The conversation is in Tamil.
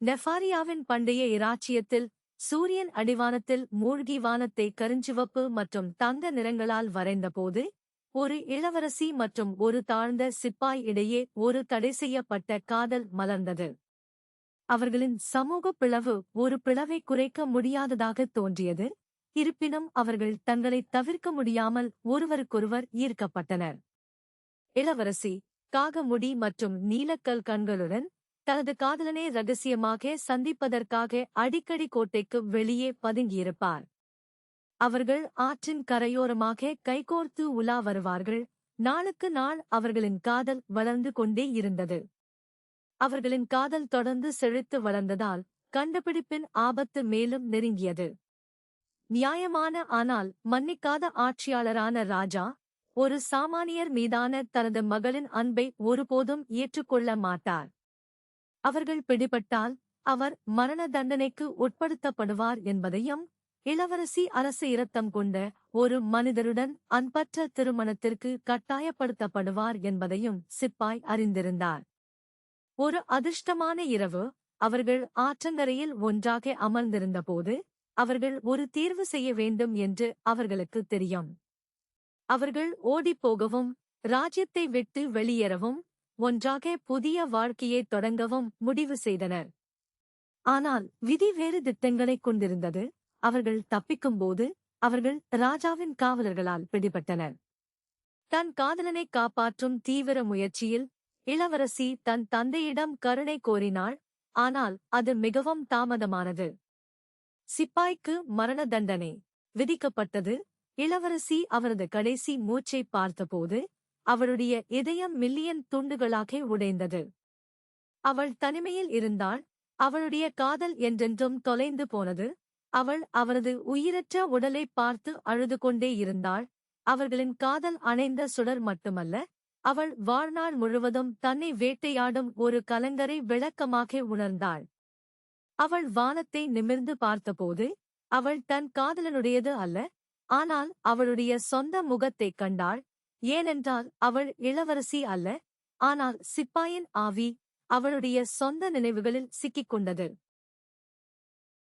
நெஃபாரியாவின் பண்டைய இராச்சியத்தில் சூரியன் அடிவானத்தில் மூழ்கி வானத்தை கருஞ்சிவப்பு மற்றும் தங்க நிறங்களால் வரைந்தபோது ஒரு இளவரசி மற்றும் ஒரு தாழ்ந்த சிப்பாய் இடையே ஒரு தடைசெய்யப்பட்ட காதல் மலர்ந்தது. அவர்களின் சமூக பிளவு ஒரு பிளவை குறைக்க முடியாததாக தோன்றியது. இருப்பினும் அவர்கள் தங்களை தவிர்க்க முடியாமல் ஒருவருக்கொருவர் ஈர்க்கப்பட்டனர். இளவரசி காகமுடி மற்றும் நீலக்கல் கண்களுடன் தனது காதலனை ரகசியமாக சந்திப்பதற்காக அடிக்கடி கோட்டைக்கு வெளியே பதுங்கியிருப்பார். அவர்கள் ஆற்றின் கரையோரமாக கைகோர்த்து உலா வருவார்கள். நாளுக்கு நாள் அவர்களின் காதல் வளர்ந்து கொண்டே இருந்தது. அவர்களின் காதல் தொடர்ந்து செழித்து வளர்ந்ததால் கண்டுபிடிப்பின் ஆபத்து மேலும் நெருங்கியது. நியாயமான ஆனால் மன்னிக்காத ஆட்சியாளரான ராஜா ஒரு சாமானியர் மீதான தனது மகளின் அன்பை ஒருபோதும் ஏற்றுக்கொள்ள மாட்டார். அவர்கள் பிடிபட்டால் அவர் மரண தண்டனைக்கு உட்படுத்தப்படுவார் என்பதையும், இளவரசி அரசு இரத்தம் கொண்ட ஒரு மனிதருடன் அன்பற்ற திருமணத்திற்கு கட்டாயப்படுத்தப்படுவார் என்பதையும் சிப்பாய் அறிந்திருந்தார். ஒரு அதிர்ஷ்டமான இரவு அவர்கள் ஆற்றங்கரையில் ஒன்றாக அமர்ந்திருந்தபோது அவர்கள் ஒரு தீர்வு செய்ய வேண்டும் என்று அவர்களுக்கு தெரியும். அவர்கள் ஓடிப்போகவும் ராஜ்யத்தை விட்டு வெளியேறவும் ஒன்றாக புதிய வாழ்க்கையைத் தொடங்கவும் முடிவு செய்தனர். ஆனால் விதி வேறு திட்டங்களைக் கொண்டிருந்தது. அவர்கள் தப்பிக்கும்போது அவர்கள் ராஜாவின் காவலர்களால் பிடிபட்டனர். தன் காதலனை காப்பாற்றும் தீவிர முயற்சியில் இளவரசி தன் தந்தையிடம் கருணை கோரினாள். ஆனால் அது மிகவும் தாமதமானது. சிப்பாய்க்கு மரண தண்டனை விதிக்கப்பட்டது. இளவரசி அவரது கடைசி மூச்சை பார்த்தபோது அவளுடைய இதயம் மில்லியன் துண்டுகளாக உடைந்தது. அவள் தனிமையில் இருந்தாள். அவளுடைய காதல் என்றென்றும் தொலைந்து போனது. அவள் அவரது உயிரற்ற உடலை பார்த்து அழுது கொண்டே இருந்தாள். அவர்களின் காதல் அணைந்த சுடர் மட்டுமல்ல, அவள் வாழ்நாள் முழுவதும் தன்னை வேட்டையாடும் ஒரு கலங்கரை விளக்கமாக உணர்ந்தாள். அவள் வானத்தை நிமிர்ந்து பார்த்தபோது அவள் தன் காதலனுடையது அல்ல, ஆனால் அவளுடைய சொந்த முகத்தைக் கண்டாள். ஏனென்றால் அவள் இளவரசி அல்ல, ஆனால் சிப்பாயின் ஆவி அவளுடைய சொந்த நினைவுகளில் சிக்கிக் கொண்டது.